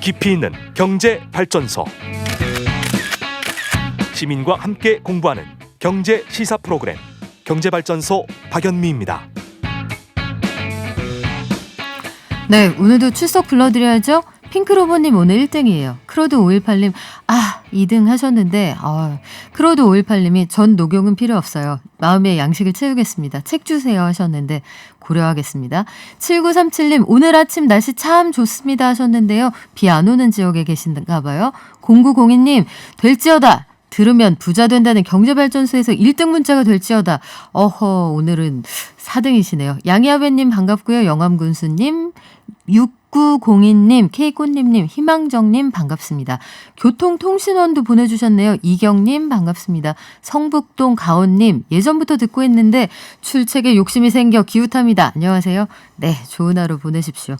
깊이 있는 경제발전소. 시민과 함께 공부하는 경제 시사 프로그램 경제발전소 박연미입니다. 네, 오늘도 출석 불러드려야죠. 핑크로봇님 오늘 1등이에요. 크로드518님 2등 하셨는데 크로드518님이 전 녹용은 필요 없어요. 마음의 양식을 채우겠습니다. 책 주세요 하셨는데 고려하겠습니다. 7937님 오늘 아침 날씨 참 좋습니다 하셨는데요. 비 안 오는 지역에 계신가 봐요. 0902님 될지어다. 들으면 부자 된다는 경제발전소에서 1등 문자가 될지어다. 오늘은 4등이시네요. 양희아배님 반갑고요. 영암군수님 6902님, K꽃님님, 희망정님 반갑습니다. 교통통신원도 보내주셨네요. 이경님 반갑습니다. 성북동 가온님 예전부터 듣고 있는데 출첵에 욕심이 생겨 기웃합니다. 안녕하세요. 네, 좋은 하루 보내십시오.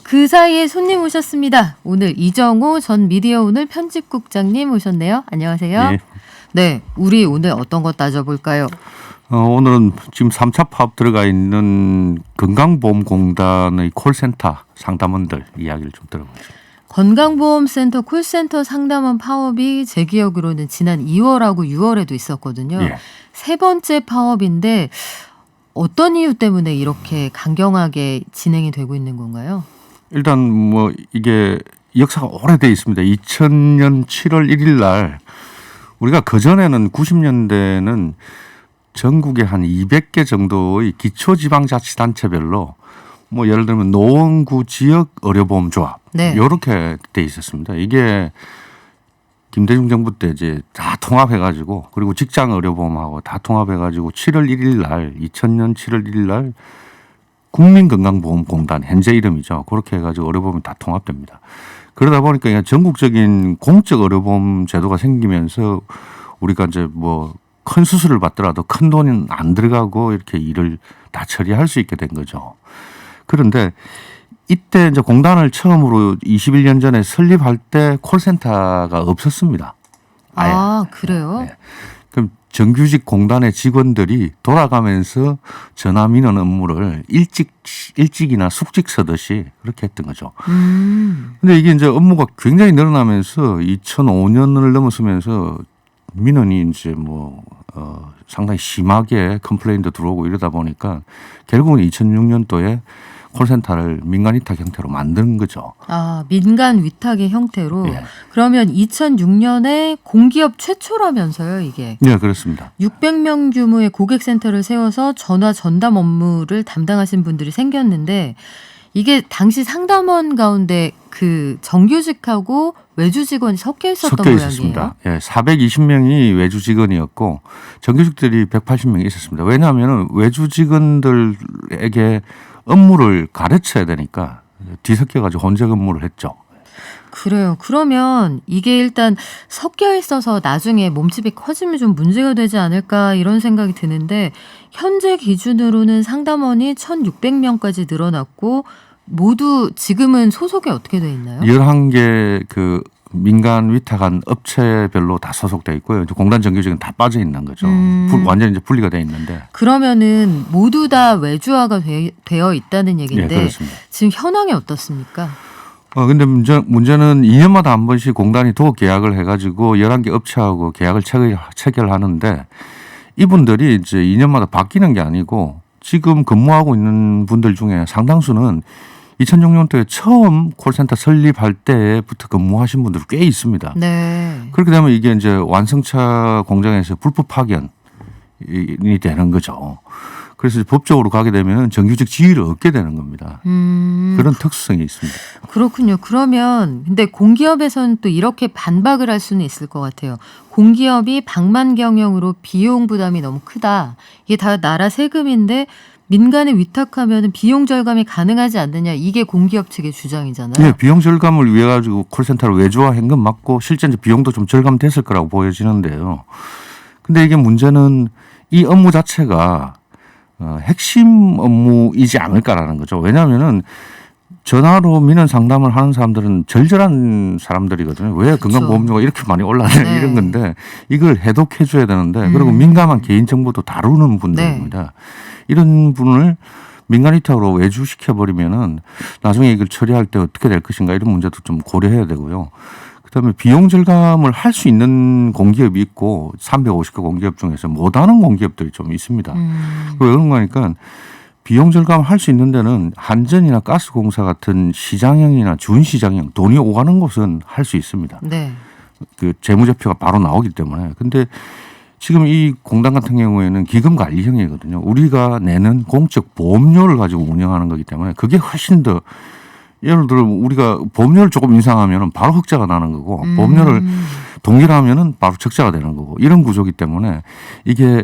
그 사이에 손님 오셨습니다. 오늘 이정호 전 미디어오늘 편집국장님 오셨네요. 안녕하세요. 네. 네, 우리 오늘 어떤 거 따져볼까요? 오늘은 지금 3차 파업 들어가 있는 건강보험공단의 콜센터 상담원들 이야기를 좀 들어보죠. 건강보험센터 콜센터 상담원 파업이 제 기억으로는 지난 2월하고 6월에도 있었거든요. 예. 세 번째 파업인데 어떤 이유 때문에 이렇게 강경하게 진행이 되고 있는 건가요? 일단 뭐 이게 역사가 오래돼 있습니다. 2000년 7월 1일 날 우리가 그전에는 90년대는 전국에 한 200개 정도의 기초지방자치단체별로 뭐 예를 들면 노원구 지역 의료보험조합 이렇게 돼 있었습니다. 이게 김대중 정부 때 이제 다 통합해가지고 그리고 직장 의료보험하고 다 통합해가지고 7월 1일 날 2000년 7월 1일 날 국민건강보험공단 현재 이름이죠. 그렇게 해가지고 의료보험이 다 통합됩니다. 그러다 보니까 그냥 전국적인 공적 의료보험 제도가 생기면서 우리가 이제 뭐 큰 수술을 받더라도 큰 돈은 안 들어가고 이렇게 일을 다 처리할 수 있게 된 거죠. 그런데 이때 이제 공단을 처음으로 21년 전에 설립할 때 콜센터가 없었습니다. 아예. 그래요? 네. 그럼 정규직 공단의 직원들이 돌아가면서 전화 민원 업무를 일찍이나 숙직 서듯이 그렇게 했던 거죠. 근데 이게 이제 업무가 굉장히 늘어나면서 2005년을 넘어서면서 민원이 이제 상당히 심하게 컴플레인도 들어오고 이러다 보니까 결국은 2006년도에 콜센터를 민간 위탁 형태로 만든 거죠. 민간 위탁의 형태로. 예. 그러면 2006년에 공기업 최초라면서요, 이게. 네, 그렇습니다. 600명 규모의 고객센터를 세워서 전화 전담 업무를 담당하신 분들이 생겼는데 이게 당시 상담원 가운데 그 정규직하고 외주 직원이 섞여 있었던 모양이에요. 있었습니다. 예, 420명이 외주 직원이었고 정규직들이 180명이 있었습니다. 왜냐하면 외주 직원들에게 업무를 가르쳐야 되니까 뒤섞여가지고 혼자 근무를 했죠. 그래요. 그러면 이게 일단 섞여 있어서 나중에 몸집이 커지면 좀 문제가 되지 않을까 이런 생각이 드는데 현재 기준으로는 상담원이 1,600명까지 늘어났고 모두 지금은 소속이 어떻게 돼 있나요? 11개 그 민간 위탁한 업체별로 다 소속돼 있고요. 공단 정규직은 다 빠져 있는 거죠. 완전히 이제 분리가 돼 있는데. 그러면은 모두 다 외주화가 되어 있다는 얘기인데 네, 그렇습니다. 지금 현황이 어떻습니까? 근데 문제는 2년마다 한 번씩 공단이 도급 계약을 해가지고 11개 업체하고 계약을 체결하는데 이분들이 이제 2년마다 바뀌는 게 아니고 지금 근무하고 있는 분들 중에 상당수는 2006년도에 처음 콜센터 설립할 때부터 근무하신 분들이 꽤 있습니다. 네. 그렇게 되면 이게 이제 완성차 공장에서 불법 파견이 되는 거죠. 그래서 법적으로 가게 되면 정규직 지위를 얻게 되는 겁니다. 그런 특수성이 있습니다. 그렇군요. 그러면 근데 공기업에서는 또 이렇게 반박을 할 수는 있을 것 같아요. 공기업이 방만 경영으로 비용 부담이 너무 크다. 이게 다 나라 세금인데 민간에 위탁하면 비용 절감이 가능하지 않느냐. 이게 공기업 측의 주장이잖아요. 네, 비용 절감을 위해 가지고 콜센터를 외주화한 건 맞고 실제 이제 비용도 좀 절감됐을 거라고 보여지는데요. 근데 이게 문제는 이 업무 자체가 핵심 업무이지 않을까라는 거죠. 왜냐하면은 전화로 민원 상담을 하는 사람들은 절절한 사람들이거든요. 왜 건강보험료가 이렇게 많이 올라가냐 이런 건데 이걸 해독해 줘야 되는데 그리고 민감한 개인정보도 다루는 분들입니다. 이런 분을 민간 위탁으로 외주시켜 버리면은 나중에 이걸 처리할 때 어떻게 될 것인가 이런 문제도 좀 고려해야 되고요. 그다음에 비용 절감을 할 수 있는 공기업이 있고 350개 공기업 중에서 못하는 공기업들이 좀 있습니다. 왜 그런 거니까 비용 절감을 할 수 있는 데는 한전이나 가스공사 같은 시장형이나 준시장형 돈이 오가는 곳은 할 수 있습니다. 네. 그 재무제표가 바로 나오기 때문에. 근데 지금 이 공단 같은 경우에는 기금 관리형이거든요. 우리가 내는 공적 보험료를 가지고 운영하는 거기 때문에 그게 훨씬 더 예를 들어 우리가 보험료를 조금 인상하면 바로 흑자가 나는 거고 보험료를 동일하면은 바로 적자가 되는 거고 이런 구조이기 때문에 이게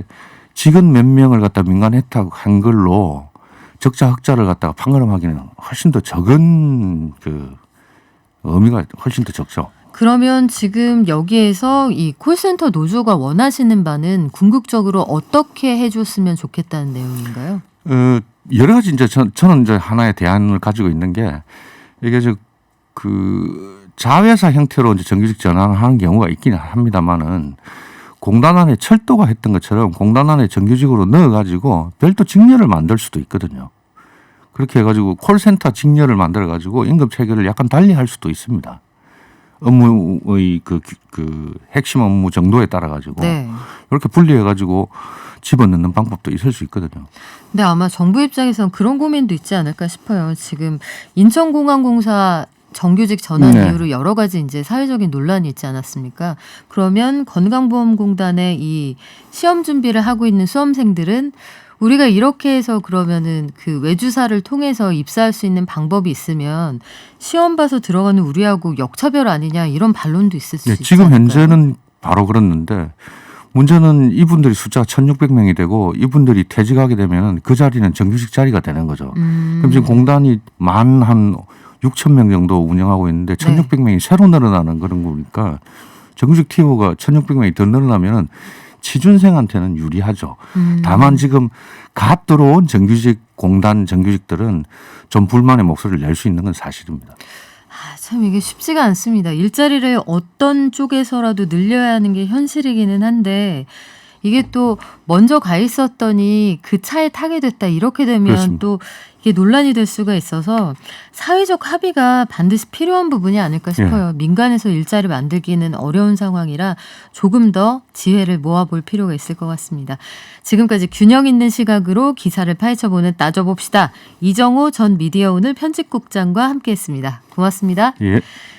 직원 몇 명을 갖다 민간 혜택한 걸로 적자 흑자를 갖다가 판가름하기는 훨씬 더 적은 그 의미가 훨씬 더 적죠. 그러면 지금 여기에서 이 콜센터 노조가 원하시는 바는 궁극적으로 어떻게 해줬으면 좋겠다는 내용인가요? 여러 가지 이제 저는 이제 하나의 대안을 가지고 있는 게 이게 그 자회사 형태로 이제 정규직 전환을 하는 경우가 있긴 합니다만은 공단 안에 철도가 했던 것처럼 공단 안에 정규직으로 넣어가지고 별도 직렬을 만들 수도 있거든요. 그렇게 해가지고 콜센터 직렬을 만들어가지고 임금 체계를 약간 달리 할 수도 있습니다. 업무의 그 핵심 업무 정도에 따라 가지고 네. 이렇게 분리해가지고 집어넣는 방법도 있을 수 있거든요. 근데 아마 정부 입장에선 그런 고민도 있지 않을까 싶어요. 지금 인천공항공사 정규직 전환 네. 이후로 여러 가지 이제 사회적인 논란이 있지 않았습니까? 그러면 건강보험공단에 이 시험 준비를 하고 있는 수험생들은 우리가 이렇게 해서 그러면은 그 외주사를 통해서 입사할 수 있는 방법이 있으면 시험 봐서 들어가는 우리하고 역차별 아니냐 이런 반론도 있을 수 네, 있지 지금 않을까요? 현재는 바로 그렇는데 문제는 이분들이 숫자가 1,600명이 되고 이분들이 퇴직하게 되면 그 자리는 정규직 자리가 되는 거죠. 그럼 지금 공단이 한 6,000명 정도 운영하고 있는데 1,600명이 새로 늘어나는 그런 거니까 정규직 TO가 1,600명이 더 늘어나면은 취준생한테는 유리하죠. 다만 지금 갓 들어온 정규직 공단 정규직들은 좀 불만의 목소리를 낼 수 있는 건 사실입니다. 참 이게 쉽지가 않습니다. 일자리를 어떤 쪽에서라도 늘려야 하는 게 현실이기는 한데 이게 또 먼저 가 있었더니 그 차에 타게 됐다 이렇게 되면 그렇습니다. 또 이게 논란이 될 수가 있어서 사회적 합의가 반드시 필요한 부분이 아닐까 싶어요. 민간에서 일자리 만들기는 어려운 상황이라 조금 더 지혜를 모아볼 필요가 있을 것 같습니다. 지금까지 균형 있는 시각으로 기사를 파헤쳐보는 따져봅시다. 이정호 전 미디어오늘 편집국장과 함께했습니다. 고맙습니다. 예.